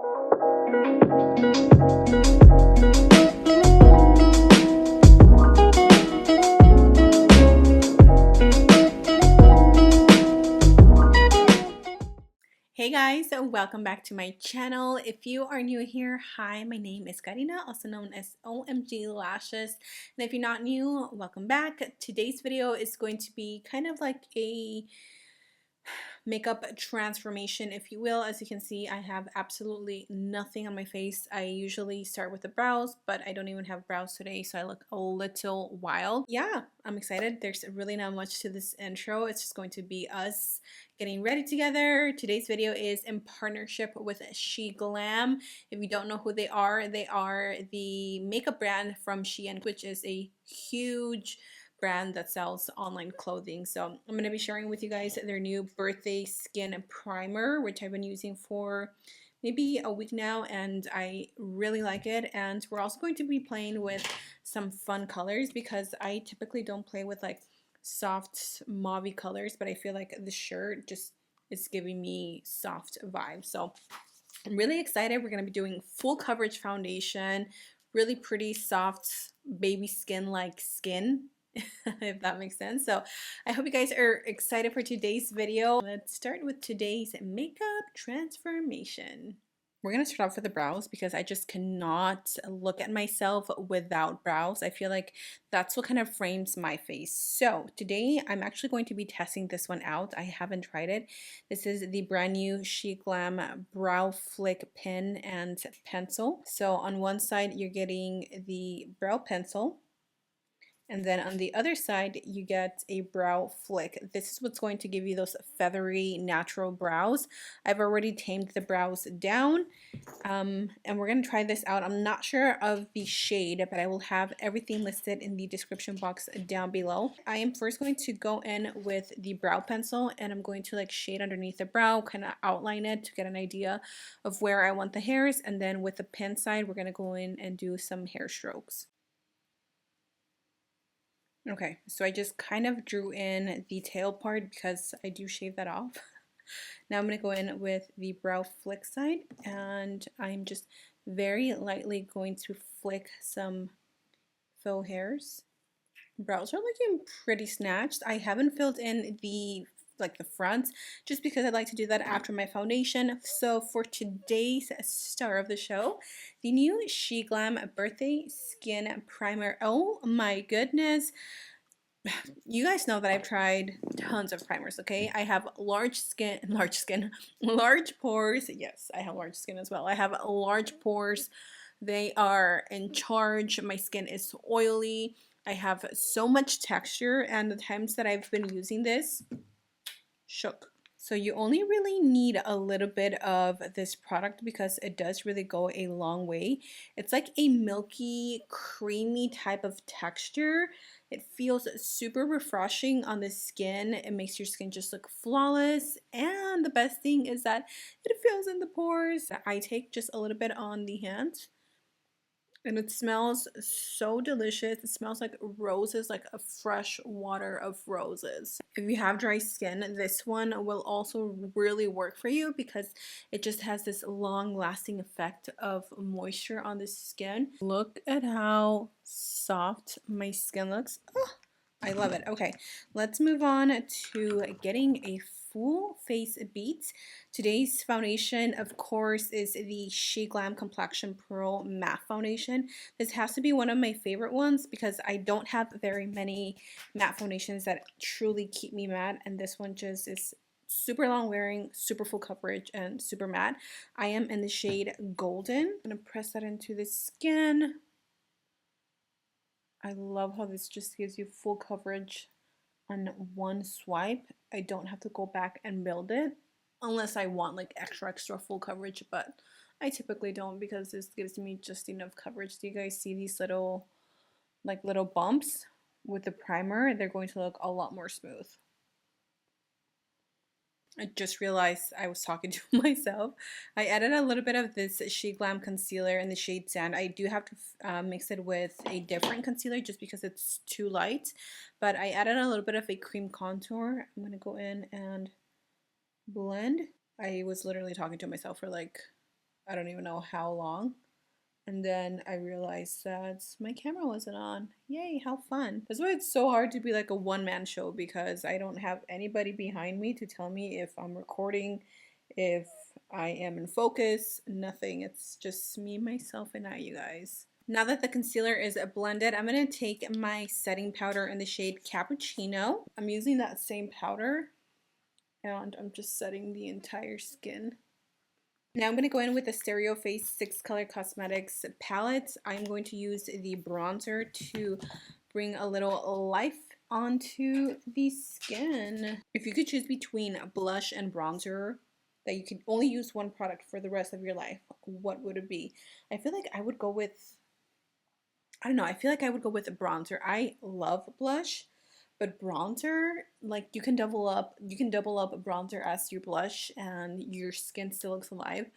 Hey guys, welcome back to my channel. If you are new here, hi, my name is Karina, also known as OMG Lashes. And if you're not new, welcome back. Today's video is going to be kind of like a makeup transformation, if you will. As you can see, I have absolutely nothing on my face. I usually start with the brows, but I don't even have brows today, so I look a little wild. Yeah, I'm excited. There's really not much to this intro. It's just going to be us getting ready together. Today's video is in partnership with SHEGLAM. If you don't know who they are the makeup brand from Shein, which is a huge brand that sells online clothing. So I'm going to be sharing with you guys their new birthday skin primer, which I've been using for maybe a week now, and I really like it. And we're also going to be playing with some fun colors because I typically don't play with like soft mauve colors, but I feel like the shirt just is giving me soft vibes. So I'm really excited. We're going to be doing full coverage foundation, really pretty soft baby skin like skin, if that makes sense. So I hope you guys are excited for today's video. Let's start with today's makeup transformation. We're going to start off with the brows because I just cannot look at myself without brows. I feel like that's what kind of frames my face. So today I'm actually going to be testing this one out. I haven't tried it. This is the brand new SHEGLAM Brow Flick Pen and Pencil. So on one side you're getting the brow pencil, and then on the other side, you get a brow flick. This is what's going to give you those feathery, natural brows. I've already tamed the brows down, and we're going to try this out. I'm not sure of the shade, but I will have everything listed in the description box down below. I am first going to go in with the brow pencil, and I'm going to like shade underneath the brow, kind of outline it to get an idea of where I want the hairs. And then with the pen side, we're going to go in and do some hair strokes. Okay, so I just kind of drew in the tail part because I do shave that off. Now I'm going to go in with the brow flick side, and I'm just very lightly going to flick some faux hairs. Brows are looking pretty snatched. I haven't filled in the front just because I like to do that after my foundation. So for today's star of the show, the new SHEGLAM Birthday Skin Primer. Oh my goodness. You guys know that I've tried tons of primers, okay? I have large pores. Yes, I have large skin as well. I have large pores. They are in charge. My skin is oily. I have so much texture, and the times that I've been using this, shook. So you only really need a little bit of this product because it does really go a long way. It's like a milky, creamy type of texture. It feels super refreshing on the skin. It makes your skin just look flawless. And the best thing is that it fills in the pores. I take just a little bit on the hand. And it smells so delicious. It smells like roses, like a fresh water of roses. If you have dry skin, this one will also really work for you because it just has this long-lasting effect of moisture on the skin. Look at how soft my skin looks. Oh, I love it. Okay, let's move on to getting a full face beat. Today's foundation, of course, is the SHEGLAM Complexion Pro Matte Foundation. This has to be one of my favorite ones because I don't have very many matte foundations that truly keep me matte, and this one just is super long wearing, super full coverage, and super matte. I am in the shade Golden. I'm gonna press that into the skin. I love how this just gives you full coverage on one swipe. I don't have to go back and build it unless I want like extra full coverage, but I typically don't because this gives me just enough coverage. Do you guys see these little bumps? With the primer, they're going to look a lot more smooth. I just realized I was talking to myself. I added a little bit of this SHEGLAM concealer in the shade Sand. I do have to mix it with a different concealer just because it's too light. But I added a little bit of a cream contour. I'm going to go in and blend. I was literally talking to myself for like I don't even know how long. And then I realized that my camera wasn't on. Yay, how fun. That's why it's so hard to be like a one-man show, because I don't have anybody behind me to tell me if I'm recording, if I am in focus, nothing. It's just me, myself, and I, you guys. Now that the concealer is blended, I'm going to take my setting powder in the shade Cappuccino. I'm using that same powder, and I'm just setting the entire skin. Now I'm going to go in with the Stereo Face 6 Color Cosmetics palette. I'm going to use the bronzer to bring a little life onto the skin. If you could choose between blush and bronzer, that you could only use one product for the rest of your life, what would it be? I feel like I would go with, I don't know, I feel like I would go with a bronzer. I love blush, but bronzer, like you can double up a bronzer as your blush and your skin still looks alive,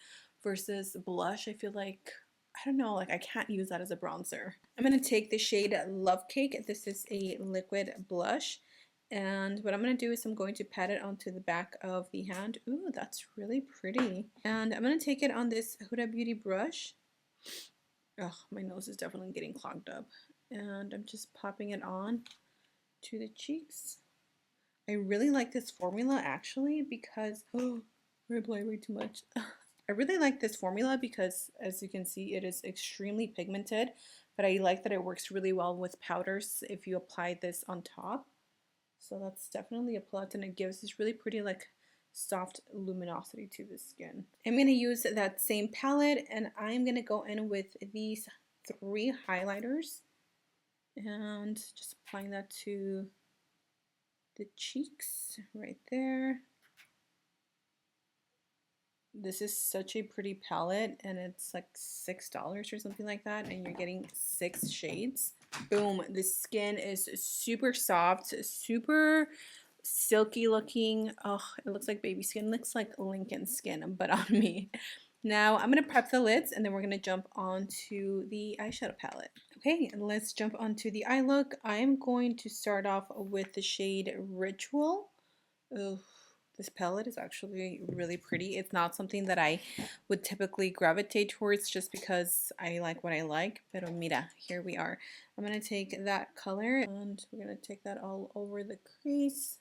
versus blush, I feel like, I don't know, like I can't use that as a bronzer. I'm going to take the shade Love Cake. This is a liquid blush. And what I'm going to do is I'm going to pat it onto the back of the hand. Ooh, that's really pretty. And I'm going to take it on this Huda Beauty brush. Ugh, my nose is definitely getting clogged up. And I'm just popping it on to the cheeks. I really like this formula actually because, oh, I apply way too much. I really like this formula because, as you can see, it is extremely pigmented, but I like that it works really well with powders if you apply this on top. So that's definitely a plus, and it gives this really pretty like soft luminosity to the skin. I'm going to use that same palette, and I'm going to go in with these 3 highlighters and just applying that to the cheeks right there. This is such a pretty palette, and it's like $6 or something like that, and you're getting 6 shades. Boom, the skin is super soft, super silky looking. Oh, it looks like baby skin. It looks like Lincoln skin, but on me. Now I'm going to prep the lids, and then we're going to jump onto the eyeshadow palette. Okay, and let's jump onto the eye look. I'm going to start off with the shade Ritual. Ugh, this palette is actually really pretty. It's not something that I would typically gravitate towards just because I like what I like. Pero mira, here we are. I'm going to take that color and we're going to take that all over the crease.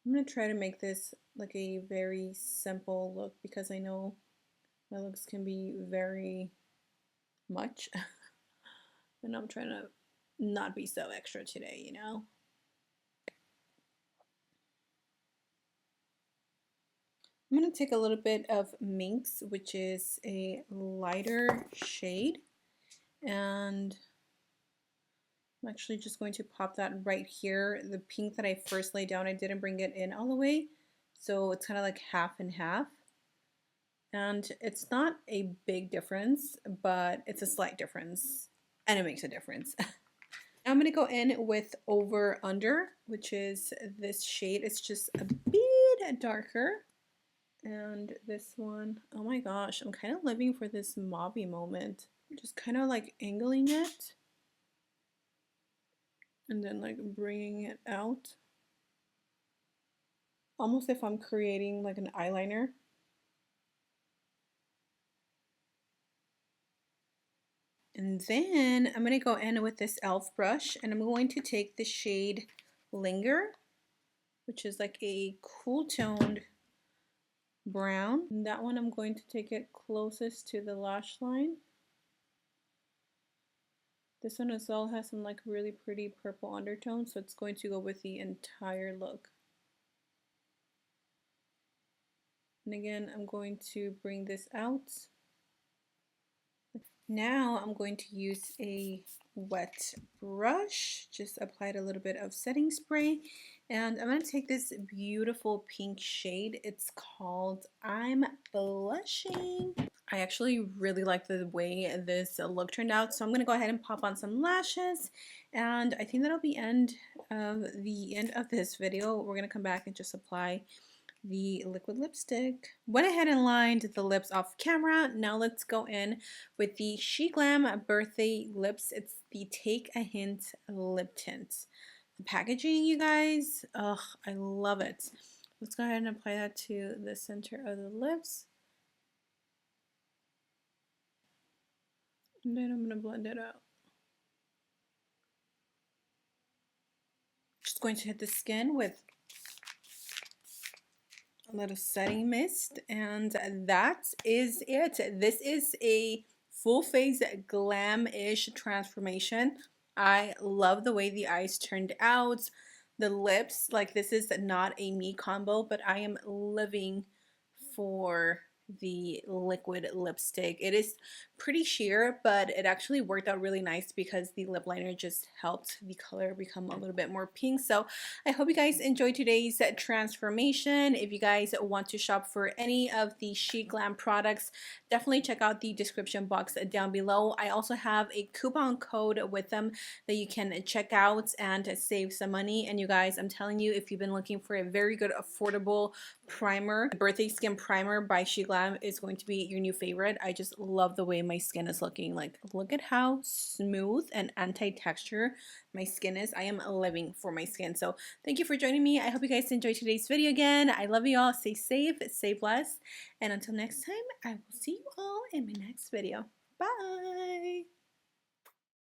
I'm going to try to make this like a very simple look because I know my looks can be very much. And I'm trying to not be so extra today, you know? I'm going to take a little bit of Minx, which is a lighter shade, and I'm actually just going to pop that right here. The pink that I first laid down, I didn't bring it in all the way, so it's kind of like half and half. And it's not a big difference, but it's a slight difference, and it makes a difference. Now I'm going to go in with Over Under, which is this shade. It's just a bit darker. And this one, oh my gosh, I'm kind of living for this mauve moment. I'm just kind of like angling it and then like bringing it out. Almost if I'm creating like an eyeliner. And then I'm going to go in with this e.l.f. brush, and I'm going to take the shade Linger, which is like a cool toned brown. And that one I'm going to take it closest to the lash line. This one as well has some like really pretty purple undertones, so it's going to go with the entire look. And again, I'm going to bring this out. Now I'm going to use a wet brush, just applied a little bit of setting spray, and I'm going to take this beautiful pink shade. It's called I'm Blushing. I actually really like the way this look turned out, so I'm going to go ahead and pop on some lashes, and I think that'll be the end of this video. We're going to come back and just apply the liquid lipstick. Went ahead and lined the lips off camera. Now let's go in with the SHEGLAM Birthday Lips. It's the Take a Hint lip tint. The packaging, you guys, ugh, I love it. Let's go ahead and apply that to the center of the lips. And then I'm gonna blend it out. Just going to hit the skin with a little setting mist, and that is it. This is a full face glam-ish transformation. I love the way the eyes turned out. The lips, like, this is not a me combo, but I am living for the liquid lipstick. It is pretty sheer, but it actually worked out really nice because the lip liner just helped the color become a little bit more pink. So I hope you guys enjoyed today's transformation. If you guys want to shop for any of the SHEGLAM products, definitely check out the description box down below. I also have a coupon code with them that you can check out and save some money. And you guys, I'm telling you, if you've been looking for a very good affordable primer, the Birthday Skin Primer by SHEGLAM is going to be your new favorite. I just love the way my skin is looking. Like, look at how smooth and anti-texture my skin is. I am living for my skin. So thank you for joining me. I hope you guys enjoyed today's video again. I love you all. Stay safe, stay blessed, and until next time, I will see you all in my next video. Bye!